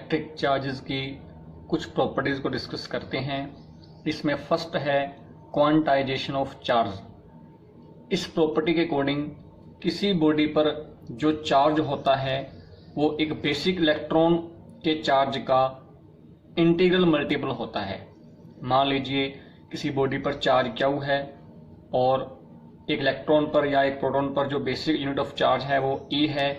Electric charges की कुछ properties को डिस्कस करते हैं। इसमें फर्स्ट है क्वांटाइजेशन ऑफ चार्ज। इस प्रॉपर्टी के अकॉर्डिंग किसी बॉडी पर जो चार्ज होता है वो एक बेसिक इलेक्ट्रॉन के चार्ज का इंटीग्रल मल्टीपल होता है। मान लीजिए किसी बॉडी पर चार्ज Q है और एक इलेक्ट्रॉन पर या एक प्रोटॉन पर जो बेसिक यूनिट ऑफ चार्ज है वो E है,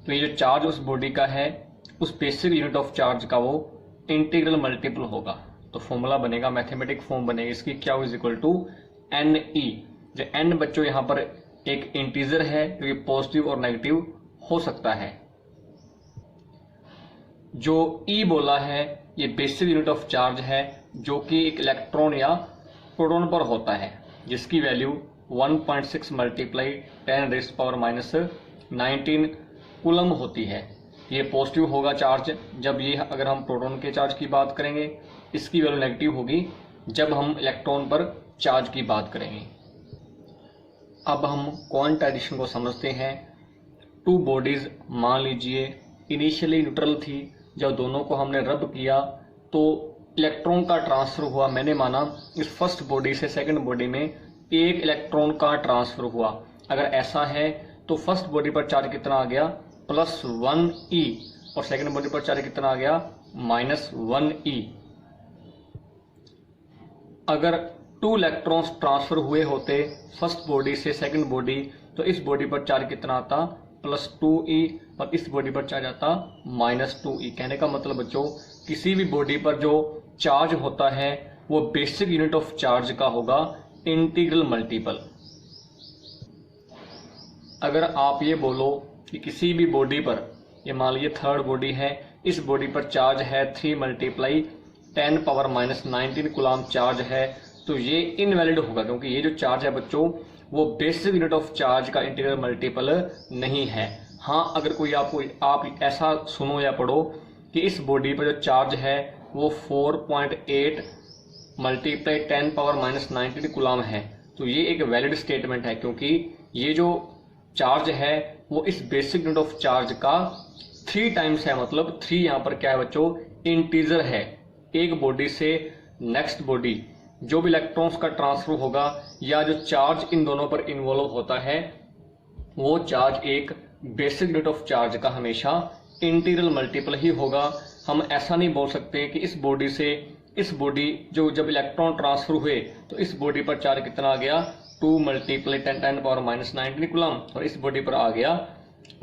तो ये जो चार्ज उस बॉडी का है उस बेसिक यूनिट ऑफ चार्ज का वो इंटीग्रल मल्टीपल होगा। तो फॉर्मूला बनेगा, मैथमेटिक फॉर्म बनेगी इसकी, Q is equal to NE। जो N बच्चों यहाँ पर एक इंटीजर है जो कि पॉजिटिव और नेगेटिव हो सकता है। जो E बोला है ये बेसिक यूनिट ऑफ चार्ज है जो कि एक इलेक्ट्रॉन या प्रोटॉन पर होता है, जिसकी वैल्यू 1.6 मल्टीप्लाई 10⁻⁻19 कूलम होती है। ये पॉजिटिव होगा चार्ज जब ये, अगर हम प्रोटॉन के चार्ज की बात करेंगे, इसकी वैल्यू नेगेटिव होगी जब हम इलेक्ट्रॉन पर चार्ज की बात करेंगे। अब हम क्वांटाइजेशन को समझते हैं। टू बॉडीज मान लीजिए इनिशियली न्यूट्रल थी, जब दोनों को हमने रब किया तो इलेक्ट्रॉन का ट्रांसफर हुआ। मैंने माना इस फर्स्ट बॉडी से सेकंड बॉडी में एक इलेक्ट्रॉन का ट्रांसफर हुआ। अगर ऐसा है तो फर्स्ट बॉडी पर चार्ज कितना आ गया, +1E, और सेकंड बॉडी पर चार्ज कितना आ गया, -1E। अगर 2 इलेक्ट्रॉन्स ट्रांसफर हुए होते फर्स्ट बॉडी से सेकंड बॉडी, तो इस बॉडी पर चार्ज कितना आता, +2E, और इस बॉडी पर चार्ज आता -2E। कहने का मतलब बच्चों किसी भी बॉडी पर जो चार्ज होता है वो बेसिक यूनिट ऑफ चार्ज का होगा इंटीग्रल मल्टीपल। अगर आप ये बोलो कि किसी भी बॉडी पर, ये मान लीजिए थर्ड बॉडी है, इस बॉडी पर चार्ज है 3 × 10⁻⁻19 कूलम चार्ज है, तो ये इनवैलिड होगा, क्योंकि ये जो चार्ज है बच्चों वो बेसिक यूनिट ऑफ चार्ज का इंटीग्रल मल्टीपल नहीं है। हाँ, अगर कोई आप ऐसा सुनो या पढ़ो कि इस बॉडी पर जो चार्ज है वो 4.8 × 10⁻⁻19 कूलम है, तो ये एक वैलिड स्टेटमेंट है, क्योंकि ये जो चार्ज है वो इस बेसिक यूनिट ऑफ चार्ज का 3 टाइम्स है। मतलब 3 यहाँ पर क्या है बच्चों, इंटीजर है। एक बॉडी से नेक्स्ट बॉडी जो भी इलेक्ट्रॉन्स का ट्रांसफर होगा या जो चार्ज इन दोनों पर इन्वॉल्व होता है वो चार्ज एक बेसिक यूनिट ऑफ चार्ज का हमेशा इंटीग्रल मल्टीपल ही होगा। हम ऐसा नहीं बोल सकते कि इस बॉडी से इस बॉडी जो जब इलेक्ट्रॉन ट्रांसफर हुए तो इस बॉडी पर चार्ज कितना आ गया, 2 × 10⁻⁻19 कूलम, और इस बॉडी पर आ गया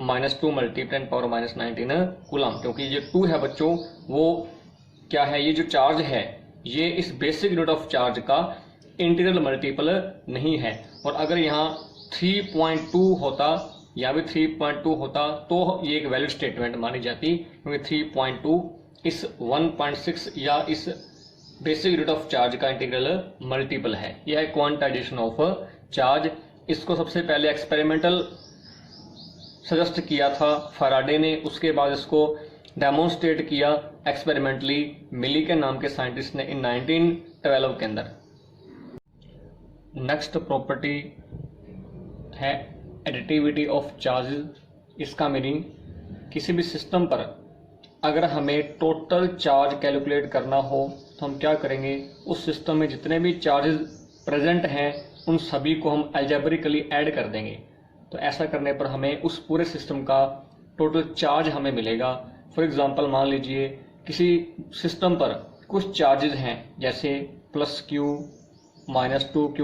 -2 × 10⁻⁻19 कूलम, क्योंकि ये 2 है बच्चों वो क्या है, ये जो चार्ज है ये इस बेसिक यूनिट ऑफ चार्ज का इंटीग्रल मल्टीपल नहीं है। और अगर यहाँ 3.2 होता या भी 3.2 होता तो ये एक वैलिड स्टेटमेंट मानी जाती, क्योंकि 3.2 इस 1.6 या इस बेसिक यूनिट ऑफ चार्ज का इंटीग्रल मल्टीपल है। यह है क्वांटाइजेशन ऑफ चार्ज। इसको सबसे पहले एक्सपेरिमेंटल सजेस्ट किया था फैराडे ने, उसके बाद इसको डेमोन्स्ट्रेट किया एक्सपेरिमेंटली मिली के नाम के साइंटिस्ट ने इन 1912 के अंदर। नेक्स्ट प्रॉपर्टी है एडिटिविटी ऑफ चार्जेस। इसका मीनिंग किसी भी सिस्टम पर अगर हमें टोटल चार्ज कैलकुलेट करना हो तो हम क्या करेंगे, उस सिस्टम में जितने भी चार्जेस प्रेजेंट हैं उन सभी को हम अलजेब्रिकली ऐड कर देंगे। तो ऐसा करने पर हमें उस पूरे सिस्टम का टोटल चार्ज हमें मिलेगा। फॉर एग्जांपल मान लीजिए किसी सिस्टम पर कुछ चार्जेस हैं, जैसे +Q, -2Q,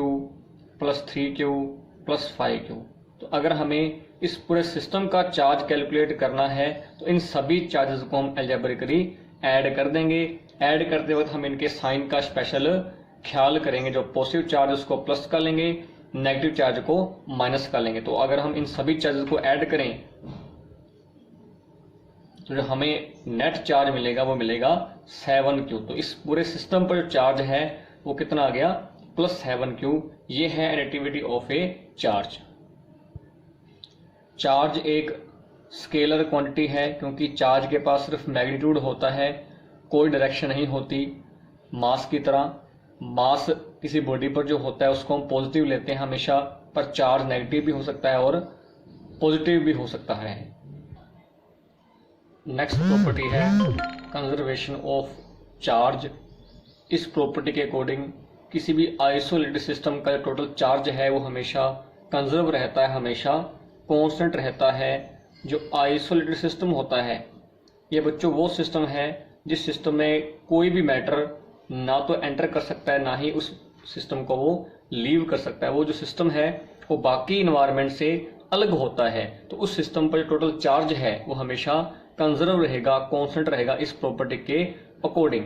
+3Q, +5Q। तो अगर हमें इस पूरे सिस्टम का चार्ज कैलकुलेट करना है तो इन सभी चार्जेस को हम अलजेब्रिकली ऐड कर देंगे। ऐड करते वक्त हम इनके साइन का स्पेशल ख्याल करेंगे। जो पॉजिटिव चार्ज उसको प्लस कर लेंगे, नेगेटिव चार्ज को माइनस कर लेंगे। तो अगर हम इन सभी चार्जेस को ऐड करें तो जो हमें नेट चार्ज मिलेगा वो मिलेगा 7Q। तो इस पूरे सिस्टम पर जो चार्ज है वो कितना आ गया, +7Q। ये है additivity of A charge. Charge एक स्केलर क्वांटिटी है, क्योंकि चार्ज के पास सिर्फ मैग्नीट्यूड होता है, कोई डायरेक्शन नहीं होती। मास की तरह मास किसी बॉडी पर जो होता है उसको हम पॉजिटिव लेते हैं हमेशा, पर चार्ज नेगेटिव भी हो सकता है और पॉजिटिव भी हो सकता है। नेक्स्ट प्रॉपर्टी है कंजर्वेशन ऑफ चार्ज। इस प्रॉपर्टी के अकॉर्डिंग किसी भी आइसोलेटेड सिस्टम का जो टोटल चार्ज है वो हमेशा कंजर्व रहता है, हमेशा कांस्टेंट रहता है। जो आइसोलेटेड सिस्टम होता है ये बच्चों वो सिस्टम है जिस सिस्टम में कोई भी मैटर ना तो एंटर कर सकता है ना ही उस सिस्टम को वो लीव कर सकता है। वो जो सिस्टम है वो बाकी इन्वायरमेंट से अलग होता है, तो उस सिस्टम पर जो टोटल चार्ज है वो हमेशा कंजर्व रहेगा, कांस्टेंट रहेगा इस प्रॉपर्टी के अकॉर्डिंग।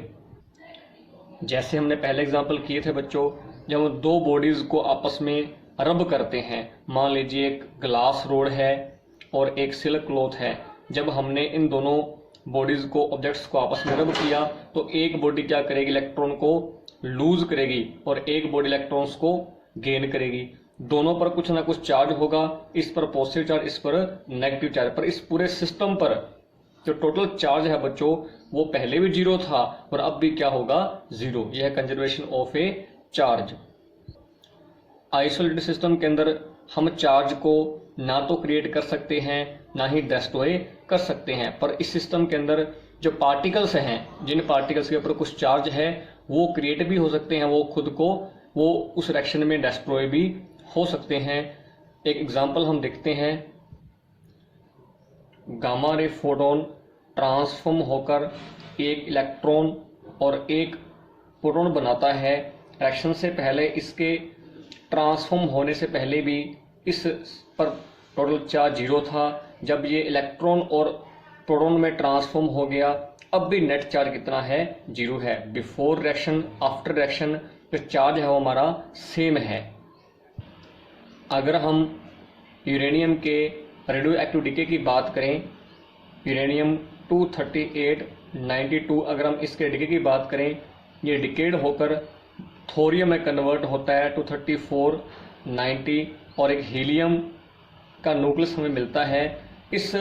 जैसे हमने पहले एग्जांपल किए थे बच्चों, जब हम दो बॉडीज को आपस में रब करते हैं, मान लीजिए एक ग्लास रोड है और एक सिल्क क्लॉथ है, जब हमने इन दोनों बॉडीज को, ऑब्जेक्ट्स को आपस में रब किया तो एक बॉडी क्या करेगी, इलेक्ट्रॉन को लूज करेगी और एक बॉडी इलेक्ट्रॉन्स को गेन करेगी। दोनों पर कुछ ना कुछ चार्ज होगा, इस पर पॉजिटिव चार्ज, इस पर नेगेटिव चार्ज। पर इस पूरे सिस्टम पर जो टोटल चार्ज है बच्चों वो पहले भी जीरो था और अब भी क्या होगा, जीरो। यह है conservation of A charge. Isolated system के अंदर हम चार्ज को ना तो क्रिएट कर सकते हैं ना ही डिस्ट्रॉय कर सकते हैं, पर इस सिस्टम के अंदर जो पार्टिकल्स हैं, जिन पार्टिकल्स के ऊपर कुछ चार्ज है वो क्रिएट भी हो सकते हैं, वो खुद को वो उस डायरेक्शन में डिस्ट्रॉय भी हो सकते हैं। एक एग्जांपल हम देखते हैं, गामा रे फोटोन ट्रांसफॉर्म होकर एक इलेक्ट्रॉन और एक प्रोटॉन बनाता है। रिएक्शन से पहले, इसके ट्रांसफॉर्म होने से पहले भी इस पर टोटल चार्ज जीरो था। जब ये इलेक्ट्रॉन और प्रोटॉन में ट्रांसफॉर्म हो गया अब भी नेट चार्ज कितना है, जीरो है। बिफोर रिएक्शन, आफ्टर रिएक्शन जो चार्ज है वो हमारा सेम है। अगर हम यूरेनियम के रेडियो एक्टिव डिके की बात करें, यूरेनियम 23892, अगर हम इसके डिके की बात करें, ये डिकेड होकर थोरियम में कन्वर्ट होता है 23490 और एक हीलियम का न्यूक्लियस हमें मिलता है। इस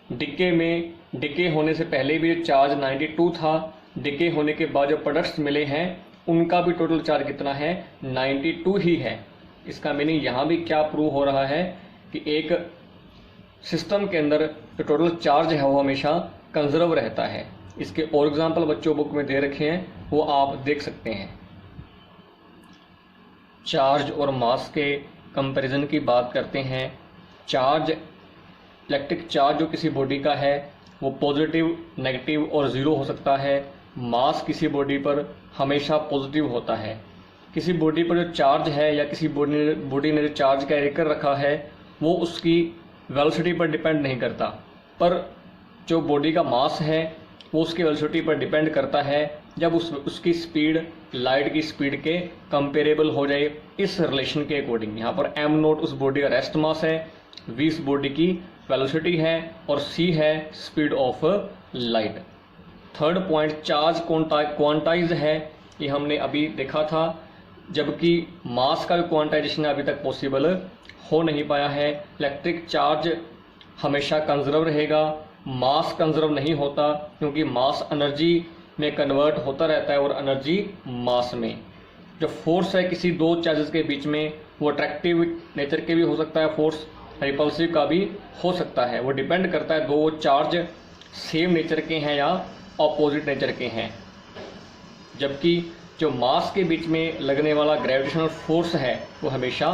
डिके में, डिके होने से पहले भी चार्ज 92 था, डिके होने के बाद जो प्रोडक्ट्स मिले हैं उनका भी टोटल चार्ज कितना है, 92 ही है। इसका मीनिंग यहाँ भी क्या प्रूव हो रहा है कि एक सिस्टम के अंदर जो टोटल चार्ज है वो हमेशा कंजर्व रहता है। इसके और एग्जांपल बच्चों बुक में दे रखे हैं, वो आप देख सकते हैं। चार्ज और मास के कंपैरिजन की बात करते हैं। चार्ज, इलेक्ट्रिक चार्ज जो किसी बॉडी का है वो पॉजिटिव, नेगेटिव और ज़ीरो हो सकता है। मास किसी बॉडी पर हमेशा पॉजिटिव होता है। किसी बॉडी पर जो चार्ज है या किसी बॉडी ने जो चार्ज कैरी कर रखा है वो उसकी वेलोसिटी पर डिपेंड नहीं करता, पर जो बॉडी का मास है वो उसकी वेलोसिटी पर डिपेंड करता है जब उसकी स्पीड लाइट की स्पीड के कंपेरेबल हो जाए। इस रिलेशन के अकॉर्डिंग यहाँ पर m0 उस बॉडी का रेस्ट मास है, v इस बॉडी की वेलोसिटी है और c है speed of light. Third point, charge quantize है, ये हमने अभी देखा था, जबकि मास का क्वांटाइजेशन अभी तक पॉसिबल हो नहीं पाया है। इलेक्ट्रिक चार्ज हमेशा कंजर्व रहेगा, मास कंजर्व नहीं होता क्योंकि मास एनर्जी में कन्वर्ट होता रहता है और एनर्जी मास में। जो फोर्स है किसी दो चार्जेस के बीच में वो अट्रैक्टिव नेचर के भी हो सकता है, फोर्स रिपल्सिव का भी हो सकता है। वो डिपेंड करता है दो चार्ज सेम नेचर के हैं या ऑपोजिट नेचर के हैं। जबकि जो मास के बीच में लगने वाला ग्रेविटेशनल फोर्स है वो हमेशा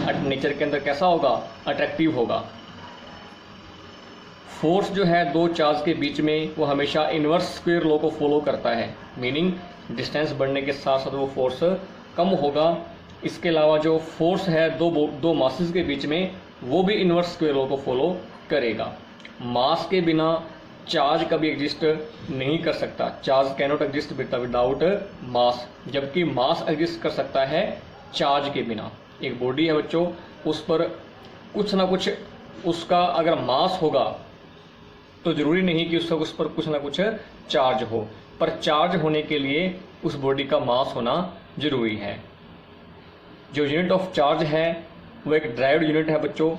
नेचर के अंदर कैसा होगा, अट्रैक्टिव होगा। फोर्स जो है दो चार्ज के बीच में वो हमेशा इनवर्स स्क्वायर लॉ को फॉलो करता है, मीनिंग डिस्टेंस बढ़ने के साथ साथ वो फोर्स कम होगा। इसके अलावा जो फोर्स है दो मासेस के बीच में वो भी इनवर्स स्क्वायर लॉ को फॉलो करेगा। मास के बिना चार्ज कभी एग्जिस्ट नहीं कर सकता, चार्ज कैनॉट एग्जिस्ट विदाउट मास, जबकि मास एग्जिस्ट कर सकता है चार्ज के बिना। एक बॉडी है बच्चों, उस पर कुछ ना कुछ, उसका अगर मास होगा तो जरूरी नहीं कि उस पर कुछ ना कुछ चार्ज हो, पर चार्ज होने के लिए उस बॉडी का मास होना जरूरी है। जो यूनिट ऑफ चार्ज है वो एक ड्राइव्ड यूनिट है बच्चों,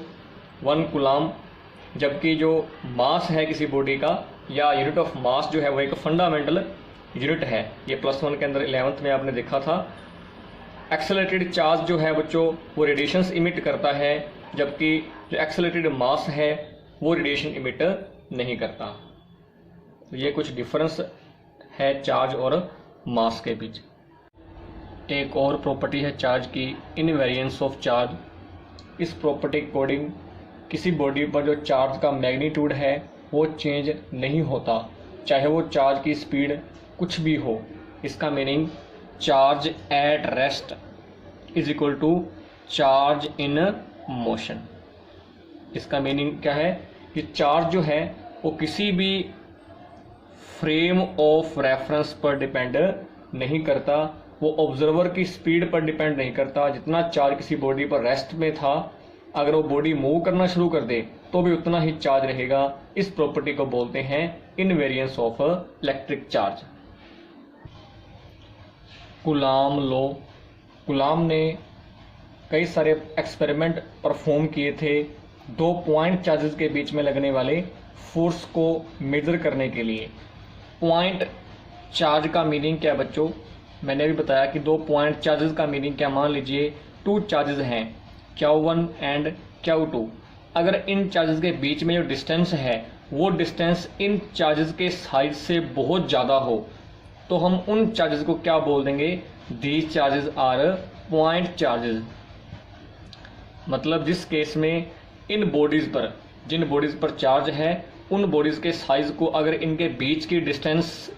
1 कूलाम, जबकि जो मास है किसी बॉडी का या यूनिट ऑफ मास जो है वो एक फंडामेंटल यूनिट है। ये +1 के अंदर 11th में आपने देखा था। एक्सेलरेटेड चार्ज जो है बच्चों वो रेडिएशंस इमिट करता है, जबकि जो एक्सेलरेटेड मास है वो रेडिएशन इमिट नहीं करता। तो ये कुछ डिफरेंस है चार्ज और मास के बीच। एक और प्रॉपर्टी है चार्ज की, इनवेरिएंस ऑफ चार्ज। इस प्रॉपर्टी के अकॉर्डिंग किसी बॉडी पर जो चार्ज का मैग्नीट्यूड है वो चेंज नहीं होता, चाहे वो चार्ज की स्पीड कुछ भी हो। इसका meaning charge at rest is equal to charge in motion. इसका मीनिंग क्या है कि चार्ज जो है वो किसी भी फ्रेम ऑफ रेफरेंस पर डिपेंड नहीं करता, वो ऑब्जर्वर की स्पीड पर डिपेंड नहीं करता। जितना चार्ज किसी बॉडी पर रेस्ट में था, अगर वो बॉडी मूव करना शुरू कर दे तो भी उतना ही चार्ज रहेगा। इस प्रॉपर्टी को बोलते हैं invariance of electric charge. Coulomb law. Coulomb ने कई सारे एक्सपेरिमेंट परफॉर्म किए थे दो पॉइंट चार्जेस के बीच में लगने वाले फोर्स को मेजर करने के लिए। पॉइंट चार्ज का मीनिंग क्या है बच्चों? मैंने भी बताया कि दो पॉइंट चार्जेस का मीनिंग क्या। मान लीजिए टू चार्जेस हैं, Q1 एंड Q2। अगर इन चार्जेस के बीच में जो डिस्टेंस है वो डिस्टेंस इन चार्जेस के साइज से बहुत ज़्यादा हो तो हम उन चार्जेस को क्या बोल देंगे? These charges are point charges. मतलब जिस केस में इन बॉडीज पर, जिन बॉडीज पर चार्ज है, उन बॉडीज के साइज को अगर इनके बीच की डिस्टेंस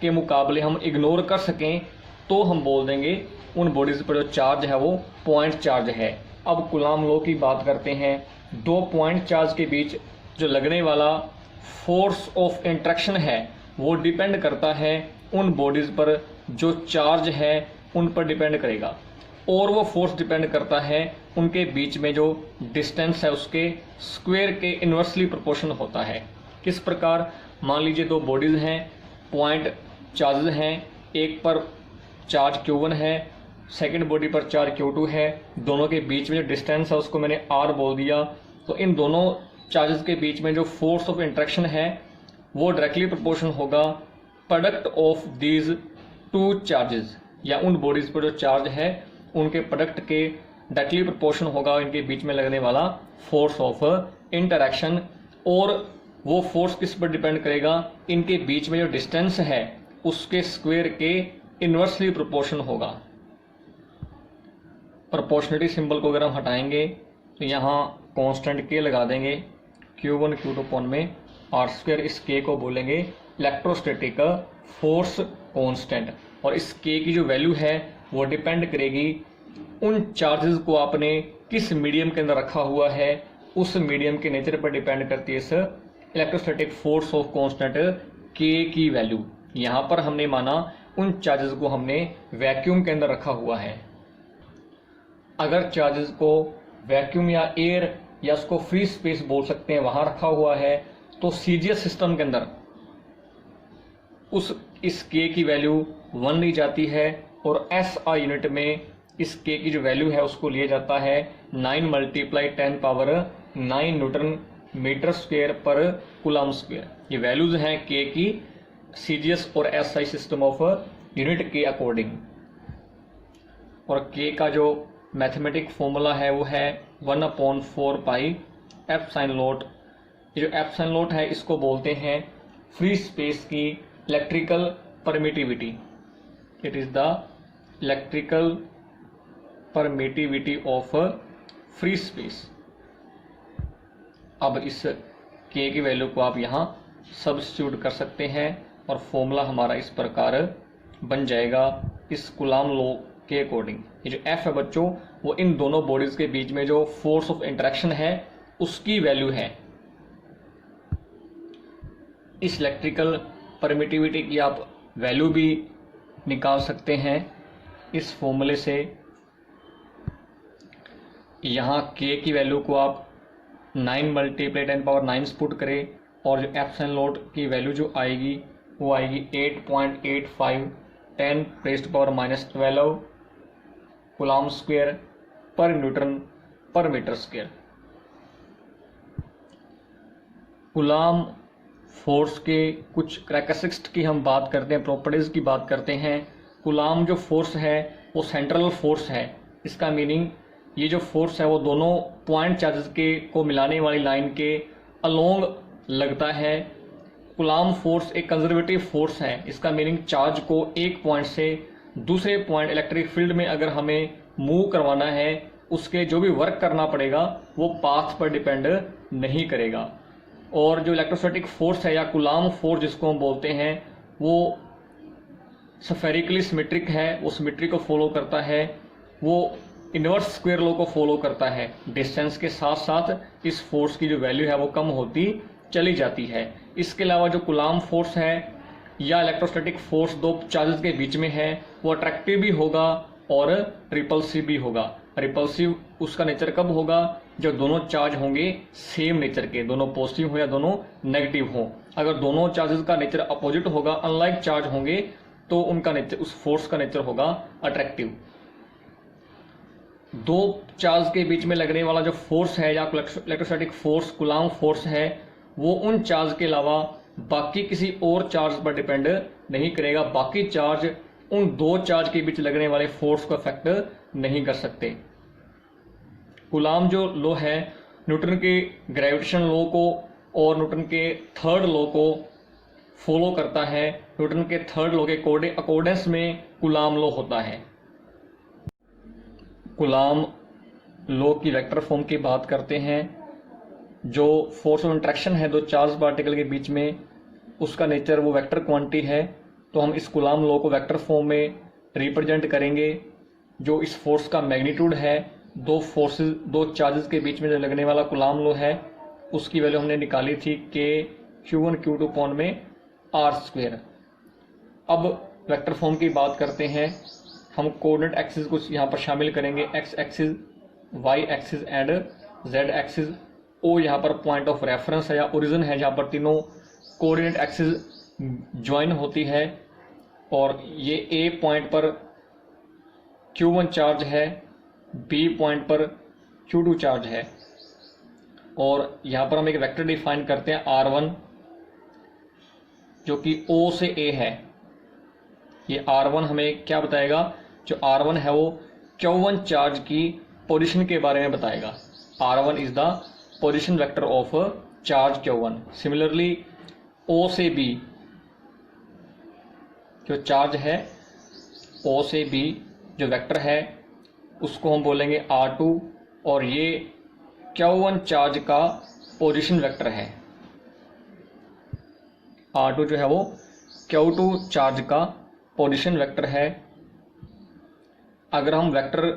के मुकाबले हम इग्नोर कर सकें तो हम बोल देंगे उन बॉडीज पर जो चार्ज है वो पॉइंट चार्ज है। अब कूलाम लॉ की बात करते हैं। दो पॉइंट चार्ज के बीच जो लगने वाला फोर्स ऑफ इंट्रैक्शन है वो डिपेंड करता है उन बॉडीज पर जो चार्ज है उन पर डिपेंड करेगा, और वो फोर्स डिपेंड करता है उनके बीच में जो डिस्टेंस है उसके स्क्वायर के इन्वर्सली प्रोपोर्शन होता है। किस प्रकार? मान लीजिए दो बॉडीज हैं, पॉइंट चार्जेस हैं, एक पर चार्ज Q1 है, सेकंड बॉडी पर चार्ज Q2 है। दोनों के बीच में जो डिस्टेंस है उसको मैंने R बोल दिया। तो इन दोनों चार्जेस के बीच में जो फोर्स ऑफ इंट्रैक्शन है वो डायरेक्टली प्रोपोर्शन होगा product of these two charges, या उन बॉडीज पर जो चार्ज है उनके प्रोडक्ट के डायरेक्टली प्रोपोर्शन होगा इनके बीच में लगने वाला फोर्स ऑफ इंटरैक्शन। और वो फोर्स किस पर डिपेंड करेगा? इनके बीच में जो डिस्टेंस है उसके स्क्वायर के इन्वर्सली प्रोपोर्शन होगा। प्रोपोर्शनलिटी सिंबल को अगर हम हटाएंगे तो यहाँ कांस्टेंट K लगा देंगे, Q1 Q2 अपॉन में R²। इस K को बोलेंगे इलेक्ट्रोस्टैटिक फोर्स कांस्टेंट, और इस K की जो वैल्यू है वो डिपेंड करेगी उन चार्जेस को आपने किस मीडियम के अंदर रखा हुआ है, उस मीडियम के नेचर पर डिपेंड करती है इस electrostatic force of constant K की वैल्यू। यहाँ पर हमने माना उन चार्जेस को हमने वैक्यूम के अंदर रखा हुआ है। अगर चार्जेस को वैक्यूम या एयर या उसको फ्री स्पेस बोल सकते हैं वहां रखा हुआ है तो CGS सिस्टम के अंदर इस K की वैल्यू 1 ली जाती है, और SI यूनिट में इस K की जो वैल्यू है उसको लिया जाता है 9 × 10⁹ न्यूटन मीटर स्क्वायर पर कूलाम स्क्वायर। ये वैल्यूज हैं K की CGS और SI सिस्टम ऑफ यूनिट के अकॉर्डिंग। और K का जो मैथमेटिक फॉर्मूला है वो है 1/4 पाई एप्सिलॉन नॉट। ये जो एप्सिलॉन नॉट है इसको बोलते हैं फ्री स्पेस की electrical permittivity. It is the electrical permittivity of free space. अब इस K की वैल्यू को आप यहाँ सब्स्टिट्यूट कर सकते हैं और फॉर्मूला हमारा इस प्रकार बन जाएगा इस कूलाम लॉ के अकॉर्डिंग। ये जो F है बच्चों वो इन दोनों बॉडीज के बीच में जो फोर्स ऑफ इंटरेक्शन है उसकी वैल्यू है। इस इलेक्ट्रिकल परमिटिविटी की आप वैल्यू भी निकाल सकते हैं इस फॉर्मूले से। यहाँ K की वैल्यू को आप 9 × 10⁹ पुट करें, और जो एप्सिलॉन नॉट की वैल्यू जो आएगी वो आएगी 8.85 10⁻⁻12 कूलाम स्क्वायर पर न्यूटन पर मीटर स्क्वायर। कूलाम फोर्स के कुछ कैरेक्टरिस्टिक्स की हम बात करते हैं, प्रॉपर्टीज की बात करते हैं। कूलाम जो फोर्स है वो सेंट्रल फोर्स है। इसका मीनिंग ये जो फोर्स है वो दोनों पॉइंट चार्जेस के को मिलाने वाली लाइन के अलोंग लगता है, कूलाम फोर्स एक कंजर्वेटिव फोर्स है। इसका मीनिंग चार्ज को एक पॉइंट से दूसरे पॉइंट इलेक्ट्रिक फील्ड में अगर हमें मूव करवाना है, उसके जो भी वर्क करना पड़ेगा वो पाथ पर डिपेंड नहीं करेगा। और जो इलेक्ट्रोस्टैटिक फोर्स है या कूलाम फोर्स जिसको हम बोलते हैं, वो स्फेरिकली सिमेट्रिक है, वो सिमेट्री को फॉलो करता है, वो इनवर्स स्क्वायर लॉ को फॉलो करता है। डिस्टेंस के साथ साथ इस फोर्स की जो वैल्यू है वो कम होती चली जाती है। इसके अलावा जो कूलाम फोर्स है या इलेक्ट्रोस्टैटिक फोर्स दो चार्जेस के बीच में है, वो अट्रैक्टिव भी होगा और रिपल्सिव भी होगा। रिपल्सिव उसका नेचर कब होगा? जब दोनों चार्ज होंगे सेम नेचर के, दोनों पॉजिटिव हो या दोनों नेगेटिव हो। अगर दोनों चार्जेस का नेचर अपोजिट होगा, अनलाइक चार्ज होंगे, तो उनका नेचर, उस फोर्स का नेचर होगा अट्रैक्टिव। दो चार्ज के बीच में लगने वाला जो फोर्स है या इलेक्ट्रोस्टैटिक फोर्स कूलाम फोर्स है, वो उन चार्ज के अलावा बाकी किसी और चार्ज पर डिपेंड नहीं करेगा। बाकी चार्ज उन दो चार्ज के बीच लगने वाले फोर्स को अफेक्ट नहीं कर सकते। कूलाम जो लॉ है, न्यूटन के ग्रेविटेशन लॉ को और न्यूटन के थर्ड लॉ को फॉलो करता है। न्यूटन के थर्ड लॉ के अकॉर्डेंस में कूलाम लॉ होता है। कूलाम लॉ की वेक्टर फॉर्म की बात करते हैं। जो फोर्स ऑफ इंट्रैक्शन है दो चार्ज पार्टिकल के बीच में, उसका नेचर वो वेक्टर क्वांटिटी है। तो हम इस कूलाम लॉ को वेक्टर फॉर्म में रिप्रेजेंट करेंगे। जो इस फोर्स का मैग्नीट्यूड है, दो चार्जेस के बीच में जो लगने वाला कूलाम लॉ है, उसकी वैल्यू हमने निकाली थी के Q1 Q2 अपॉन में R²। अब वेक्टर फॉर्म की बात करते हैं। हम कोऑर्डिनेट एक्सिस को यहाँ पर शामिल करेंगे, X axis, Y axis and Z axis. O यहाँ पर पॉइंट ऑफ रेफरेंस है या ओरिजिन है, जहाँ पर तीनों कोऑर्डिनेट एक्सिस ज्वाइन होती है। और ये ए पॉइंट पर Q1 चार्ज है, बी पॉइंट पर Q2 चार्ज है। और यहाँ पर हम एक वेक्टर डिफाइन करते हैं R1, जो कि O से A है। ये R1 हमें क्या बताएगा? जो R1 है वो Q1 चार्ज की पोजीशन के बारे में बताएगा। R1 is the position vector of charge Q1। Similarly O से B जो चार्ज है, O से B जो वेक्टर है, उसको हम बोलेंगे R2, और ये Q1 चार्ज का पोजीशन वेक्टर है। R2 जो है वो Q2 चार्ज का पोजीशन वेक्टर है। अगर हम वेक्टर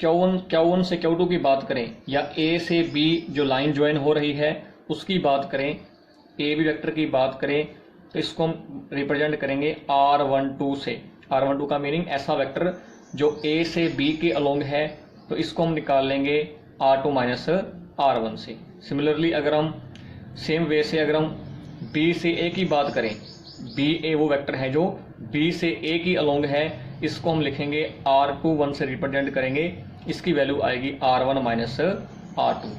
Q1 से Q2 की बात करें या A से B जो लाइन ज्वाइन हो रही है उसकी बात करें, A B वेक्टर की बात करें, तो इसको हम रिप्रेजेंट करेंगे R12 से। R12 का मीनिंग ऐसा वेक्टर जो A से B के अलोंग है, तो इसको हम निकाल लेंगे R2 माइनस R1 से। सिमिलरली अगर हम सेम वे से अगर हम B से A की बात करें, B A वो वेक्टर है जो B से A की अलोंग है, इसको हम लिखेंगे R21 से रिप्रेजेंट करेंगे। इसकी वैल्यू आएगी R1 माइनस R2।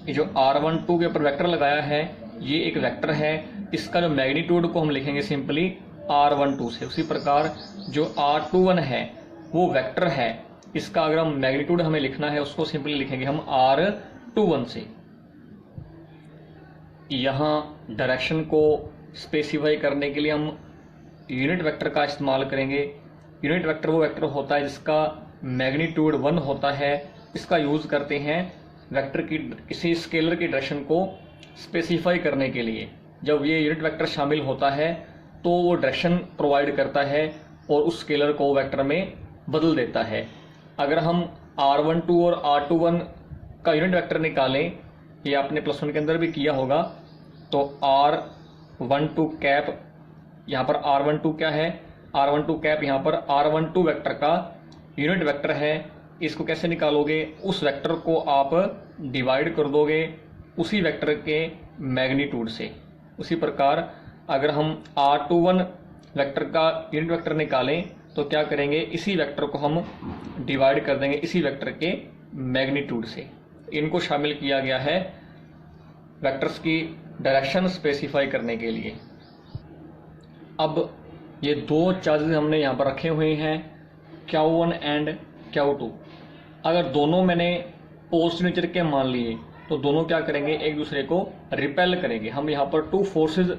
ये जो R12 के ऊपर वेक्टर लगाया है, ये एक वेक्टर है। इसका जो मैग्नीट्यूड को हम लिखेंगे सिंपली R12 से। उसी प्रकार जो R21 है वो वेक्टर है, इसका अगर हम मैग्नीट्यूड हमें लिखना है उसको सिंपली लिखेंगे हम R21 से। यहाँ डायरेक्शन को स्पेसिफाई करने के लिए हम यूनिट वेक्टर का इस्तेमाल करेंगे। यूनिट वेक्टर वो वेक्टर होता है जिसका मैग्नीट्यूड 1 होता है। इसका यूज़ करते हैं वेक्टर की किसी स्केलर की डायरेक्शन को स्पेसिफाई करने के लिए। जब ये यूनिट वेक्टर शामिल होता है तो वो डायरेक्शन प्रोवाइड करता है और उस स्केलर को वेक्टर में बदल देता है। अगर हम R12 और R21 का यूनिट वेक्टर निकालें, ये आपने +1 के अंदर भी किया होगा, तो R12 कैप, यहाँ पर R12 क्या है? R12 कैप यहाँ पर R12 वेक्टर का यूनिट वेक्टर है। इसको कैसे निकालोगे? उस वेक्टर को आप डिवाइड कर दोगे उसी वेक्टर के मैग्नीट्यूड से। उसी प्रकार अगर हम R21 वेक्टर का यूनिट वेक्टर निकालें तो क्या करेंगे? इसी वेक्टर को हम डिवाइड कर देंगे इसी वेक्टर के मैग्नीट्यूड से। इनको शामिल किया गया है वेक्टर्स की डायरेक्शन स्पेसिफाई करने के लिए। अब ये दो चार्जेस हमने यहाँ पर रखे हुए हैं, Q1 एंड Q2। अगर दोनों मैंने पॉजिटिव नेचर के मान लिए तो दोनों क्या करेंगे, एक दूसरे को रिपेल करेंगे। हम यहाँ पर टू फोर्सेज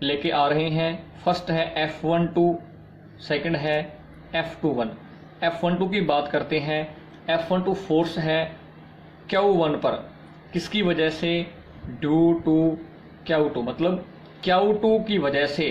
लेके आ रहे हैं। फर्स्ट है F12, सेकंड है F21। F12 की बात करते हैं। F12 फोर्स है Q1 पर, किसकी वजह से, ड्यू टू Q2, मतलब Q2 की वजह से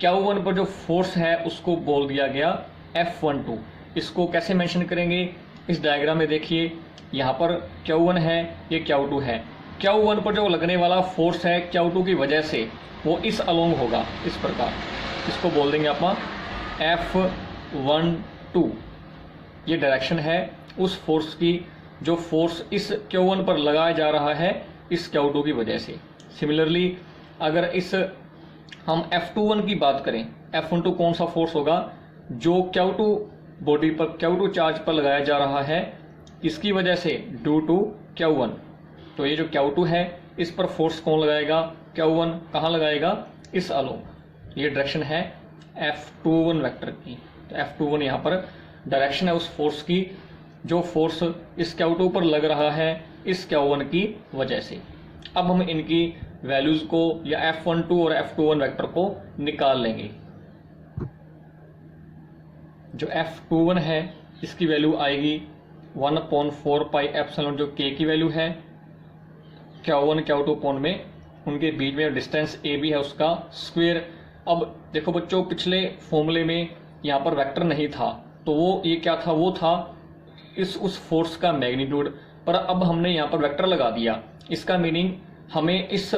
Q1 पर जो फोर्स है उसको बोल दिया गया F12। इसको कैसे मेंशन करेंगे, इस डायग्राम में देखिए, यहाँ पर Q1 है, ये Q2 है। Q1 पर जो लगने वाला फोर्स है Q2 की वजह से, वो इस अलोंग होगा, इस प्रकार। इसको बोल देंगे आप F12। ये डायरेक्शन है उस फोर्स की जो फोर्स इस Q1 पर लगाया जा रहा है इस Q2 की वजह से। सिमिलरली अगर इस हम F21 की बात करें, F12 कौन सा फोर्स होगा, जो Q2 बॉडी पर, Q2 चार्ज पर लगाया जा रहा है, इसकी वजह से, ड्यू टू Q1। तो ये जो Q2 है इस पर फोर्स कौन लगाएगा, Q1। कहाँ लगाएगा, इस अलोंग। ये डायरेक्शन है F21 वेक्टर की। तो F21 यहाँ पर डायरेक्शन है उस फोर्स की जो फोर्स इस Q2 पर लग रहा है इस Q1 की वजह से। अब हम इनकी वैल्यूज को, या F12 और F21 वेक्टर को निकाल लेंगे। जो F21 है इसकी वैल्यू आएगी 1/4 पाई एप्सिलॉन, जो K की वैल्यू है। Q1 Q2 पॉइंट में उनके बीच में डिस्टेंस AB है, उसका स्क्वायर। अब देखो बच्चों, पिछले फॉर्मूले में यहाँ पर वेक्टर नहीं था, तो वो ये क्या था, वो था उस फोर्स का मैग्नीट्यूड। पर अब हमने यहाँ पर वेक्टर लगा दिया। इसका मीनिंग हमें इस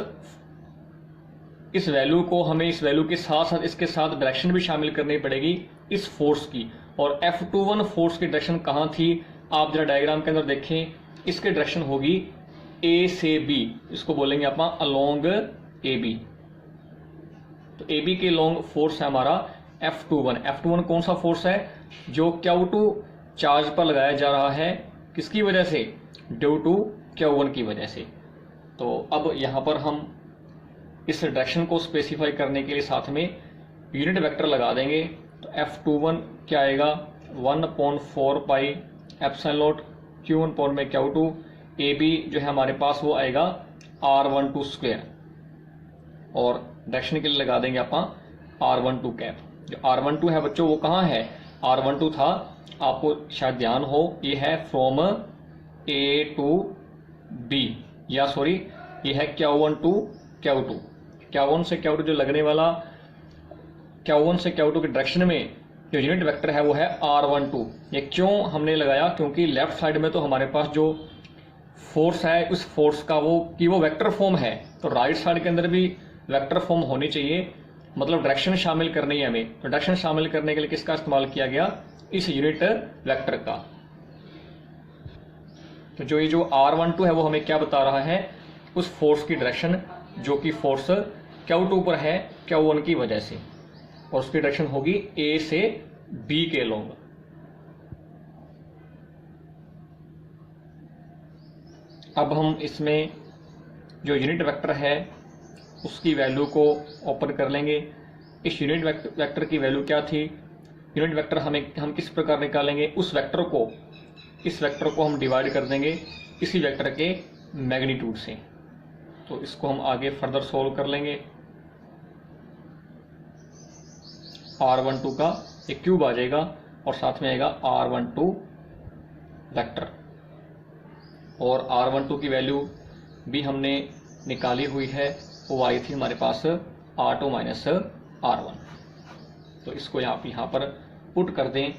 वैल्यू को, हमें इस वैल्यू के साथ साथ इसके साथ डायरेक्शन भी शामिल करनी पड़ेगी इस फोर्स की। और F21 फोर्स की डायरेक्शन कहाँ थी, आप जरा डायग्राम के अंदर देखें। इसकी डायरेक्शन होगी A से B, इसको बोलेंगे आप अलोंग AB। तो AB के लॉन्ग फोर्स है हमारा F21। F21 कौन सा फोर्स है, जो Q2 चार्ज पर लगाया जा रहा है, किसकी वजह से, ड्यू टू Q1 की वजह से। तो अब यहाँ पर हम इस डायरेक्शन को स्पेसिफाई करने के लिए साथ में यूनिट वेक्टर लगा देंगे। तो F21 क्या आएगा, 1/4 पाई एप्सिलॉन Q1 पॉइंट में Q2। AB जो है हमारे पास वो आएगा R12 स्क्वायर, और डायरेक्शन के लिए लगा देंगे आप R12 कैप। जो R12 है बच्चों वो कहाँ है, R12 था, आपको शायद ध्यान हो, ये है फ्रॉम A टू B, या सॉरी ये है Q1 टू Q2। Q1 से Q2 जो लगने वाला, Q1 से Q2 के डायरेक्शन में जो यूनिट वेक्टर है वो है R12। ये क्यों हमने लगाया, क्योंकि लेफ्ट साइड में तो हमारे पास जो फोर्स है उस फोर्स का वो वेक्टर फॉर्म है, तो राइट साइड के अंदर भी वेक्टर फॉर्म होनी चाहिए, मतलब डायरेक्शन शामिल करनी है हमें। तो डायरेक्शन शामिल करने के लिए किसका इस्तेमाल किया गया, इस यूनिट वेक्टर का। तो जो ये जो R12 है वो हमें क्या बता रहा है, उस फोर्स की डायरेक्शन जो कि फोर्स Q2 पर है Q1 की वजह से, और उसकी डायरेक्शन होगी A से B के लॉन्ग। अब हम इसमें जो यूनिट वेक्टर है उसकी वैल्यू को ओपन कर लेंगे। इस यूनिट वेक्टर की वैल्यू क्या थी, यूनिट वेक्टर हम किस प्रकार निकालेंगे, इस वेक्टर को हम डिवाइड कर देंगे इसी वेक्टर के मैग्नीट्यूड से। तो इसको हम आगे फर्दर सोल्व कर लेंगे। R12 का एक क्यूब आ जाएगा और साथ में आएगा R12 वेक्टर, और R12 की वैल्यू भी हमने निकाली हुई है, वो आई थी हमारे पास R2 माइनस R1। तो इसको आप यहाँ पर पुट कर दें,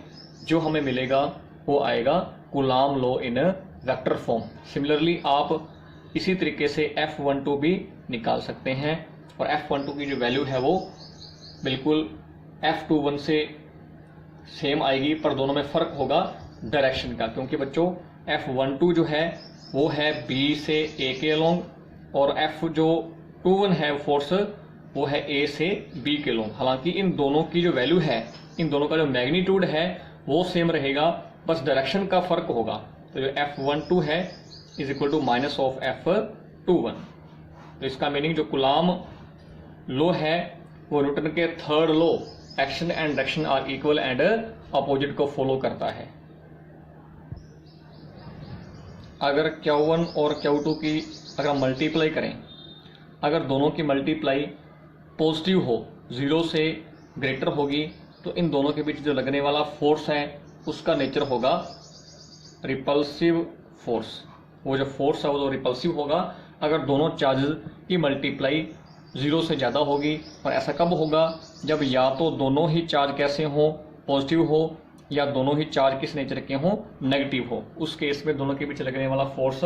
जो हमें मिलेगा वो आएगा coulomb law in vector form. Similarly आप इसी तरीके से F12 भी निकाल सकते हैं, और F12 की जो वैल्यू है वो बिल्कुल F21 से सेम आएगी, पर दोनों में फ़र्क होगा डायरेक्शन का, क्योंकि बच्चों F12 जो है वो है B से A के अलोंग, और F21 है फोर्स वो है A से B के अलोंग। हालांकि इन दोनों की जो वैल्यू है, इन दोनों का जो मैग्नीट्यूड है वो सेम रहेगा, बस डायरेक्शन का फ़र्क होगा। तो जो F12 है is equal to minus of F21। तो इसका मीनिंग जो कूलाम लॉ है वो न्यूटन के third law, action and direction are equal and opposite को फॉलो करता है। अगर Q1 और Q2 की अगर हम मल्टीप्लाई करें, अगर दोनों की मल्टीप्लाई पॉजिटिव हो, 0 से ग्रेटर होगी, तो इन दोनों के बीच जो लगने वाला फोर्स है उसका नेचर होगा रिपल्सिव फोर्स। वो जो फोर्स है वो तो रिपल्सिव होगा अगर दोनों चार्जेस की मल्टीप्लाई 0 से ज़्यादा होगी। और ऐसा कब होगा? जब या तो दोनों ही चार्ज कैसे हो, पॉजिटिव हो, या दोनों ही चार्ज किस नेचर के हों, नेगेटिव हो। उस केस में दोनों के बीच लगने वाला फोर्स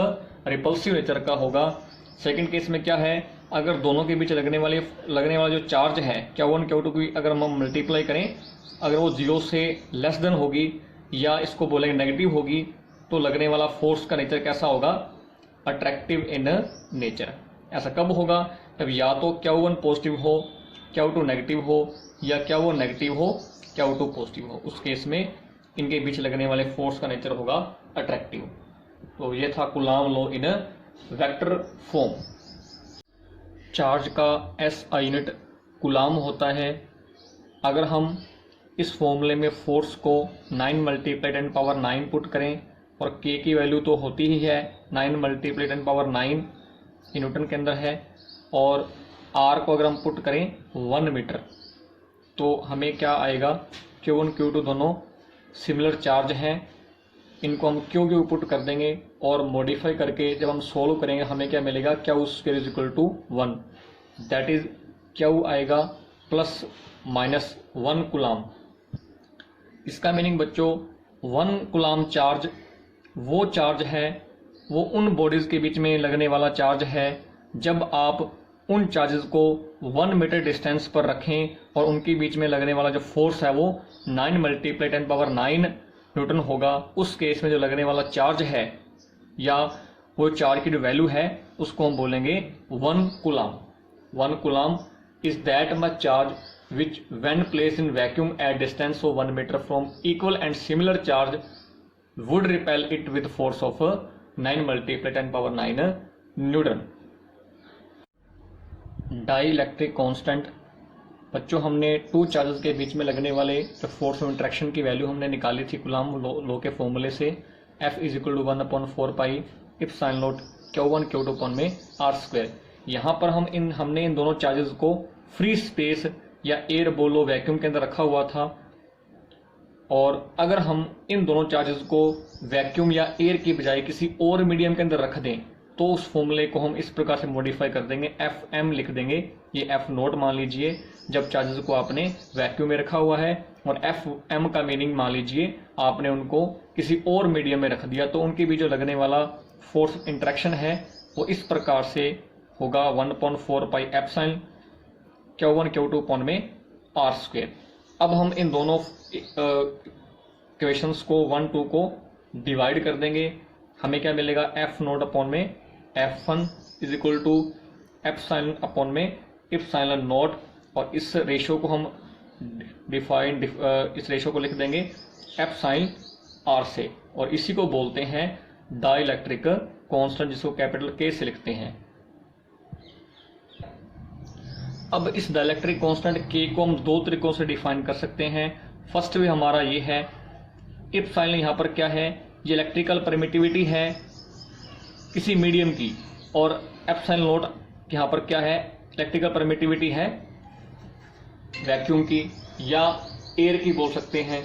रिपल्सिव नेचर का होगा। सेकंड केस में क्या है? अगर दोनों के बीच लगने वाला जो चार्ज है Q1 Q2 की अगर हम मल्टीप्लाई करें, अगर वो 0 से लेस देन होगी या इसको बोलेंगे नेगेटिव होगी, तो लगने वाला फोर्स का नेचर कैसा होगा? Attractive in nature. ऐसा कब होगा? जब या तो Q1 पॉजिटिव हो, Q2 नेगेटिव हो, या Q1 नेगेटिव हो, Q2 पॉजिटिव हो। उस केस में इनके बीच लगने वाले फोर्स का नेचर होगा अट्रैक्टिव। तो ये था coulomb law in vector form. Charge का SI यूनिट कूलाम होता है। अगर हम इस फॉर्मूले में फोर्स को 9 × 10⁹ पुट करें, और K की वैल्यू तो होती ही है 9 × 10⁹ न्यूटन के अंदर है, और R को अगर हम पुट करें 1 मीटर, तो हमें क्या आएगा? Q1 Q2 दोनों सिमिलर चार्ज हैं। इनको हम Q पुट कर देंगे और मॉडिफाई करके जब हम सोल्व करेंगे हमें क्या मिलेगा? Q² = 1, दैट इज Q आएगा ±1 कूलाम। इसका मीनिंग बच्चों 1 कूलाम चार्ज वो चार्ज है, वो उन बॉडीज के बीच में लगने वाला चार्ज है जब आप उन चार्जेस को 1 मीटर डिस्टेंस पर रखें और उनके बीच में लगने वाला जो फोर्स है वो 9 × 10⁹ न्यूटन होगा। उस केस में जो लगने वाला चार्ज है या वो चार्ज की जो वैल्यू है उसको हम बोलेंगे 1 coulomb. 1 coulomb is that much charge which when placed in vacuum at distance of 1 metre from equal and similar charge would repel it with force of 9 × 10⁹ newton. Dielectric constant बच्चों, हमने 2 charges के बीच में लगने वाले जो फोर्स ऑफ इंट्रैक्शन की value हमने निकाली थी कूलाम लॉ के फॉर्मूले से, F = 1/4π ε0 Q1 Q2 r²। यहाँ पर हमने इन दोनों चार्जेस को फ्री स्पेस या एयर बोलो वैक्यूम के अंदर रखा हुआ था, और अगर हम इन दोनों चार्जेस को वैक्यूम या एयर की बजाय किसी और मीडियम के अंदर रख दें तो उस फॉर्मूले को हम इस प्रकार से मॉडिफाई कर देंगे, FM लिख देंगे। ये F0 मान लीजिए जब चार्जेस को आपने वैक्यूम में रखा हुआ है, और FM का मीनिंग मान लीजिए आपने उनको किसी और मीडियम में रख दिया, तो उनके बीच जो लगने वाला फोर्स इंट्रैक्शन है वो इस प्रकार से होगा 1/4π ε Q1 Q2 r²। अब हम इन दोनों इक्वेशंस को 1 2 को डिवाइड कर देंगे। हमें क्या मिलेगा? F0 F1 = ε/ε0, और इस रेशो को हम इस रेशो को लिख देंगे F⁻r से, और इसी को बोलते हैं डाइलेक्ट्रिक कांस्टेंट, जिसको कैपिटल K से लिखते हैं। अब इस डाइलेक्ट्रिक कांस्टेंट K को हम 2 तरीकों से डिफाइन कर सकते हैं। फर्स्ट वे हमारा ये है, एप्सिलॉन यहाँ पर क्या है? ये इलेक्ट्रिकल परमिटिविटी है किसी मीडियम की, और ε0 यहाँ पर क्या है? इलेक्ट्रिकल परमिटिविटी है वैक्यूम की या एयर की बोल सकते हैं।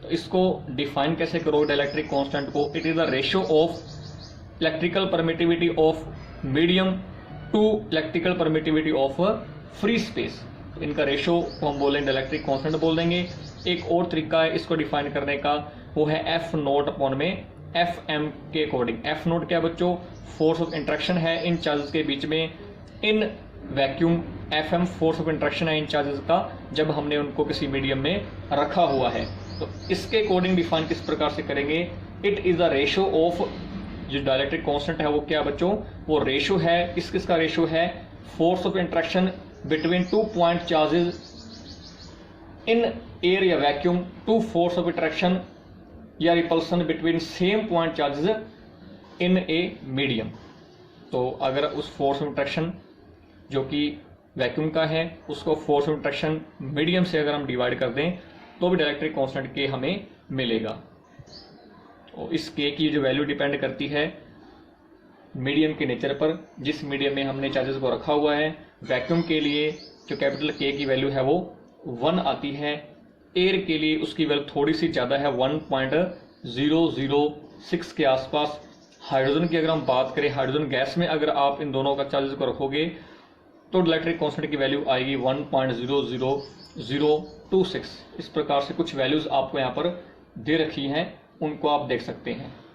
तो इसको डिफाइन कैसे करो डाइलेक्ट्रिक कांस्टेंट को? It is the ratio of electrical permittivity of medium to electrical permittivity of free space. तो इनका रेशो को हम बोलेंगे डाइलेक्ट्रिक कांस्टेंट बोल देंगे। एक और तरीका है इसको डिफाइन करने का, वो है F0 FM के अकॉर्डिंग। F0 क्या बच्चों? फोर्स ऑफ इंट्रैक्शन है इन चार्जेस के बीच में in vacuum. FM force of interaction है इन चार्जेस का जब हमने उनको किसी मीडियम में रखा हुआ है। तो इसके अकॉर्डिंग डिफाइन किस प्रकार से करेंगे? It is the ratio of, जो डाइलेक्ट्रिक कांस्टेंट है वो क्या बच्चों? वो रेशो है, किसका रेशो है? Force of interaction between 2 point charges in air या vacuum to force of interaction या repulsion between same point charges in a medium. तो अगर उस फोर्स ऑफ इंट्रैक्शन जो कि वैक्यूम का है उसको फोर्स ऑफ इंट्रैक्शन मीडियम से अगर हम डिवाइड कर दें तो भी डाइलेक्ट्रिक कांस्टेंट के हमें मिलेगा। और इस के की जो वैल्यू डिपेंड करती है मीडियम के नेचर पर, जिस मीडियम में हमने चार्जेस को रखा हुआ है। वैक्यूम के लिए जो कैपिटल के की वैल्यू है वो 1 आती है। एयर के लिए उसकी वैल्यू थोड़ी सी ज़्यादा है, 1.006 के आसपास। हाइड्रोजन की अगर हम बात करें, हाइड्रोजन गैस में अगर आप इन दोनों का चार्जेस को रखोगे तो इलेक्ट्रिक कांस्टेंट की वैल्यू आएगी 1.00026। इस प्रकार से कुछ वैल्यूज आपको यहाँ पर दे रखी हैं, उनको आप देख सकते हैं।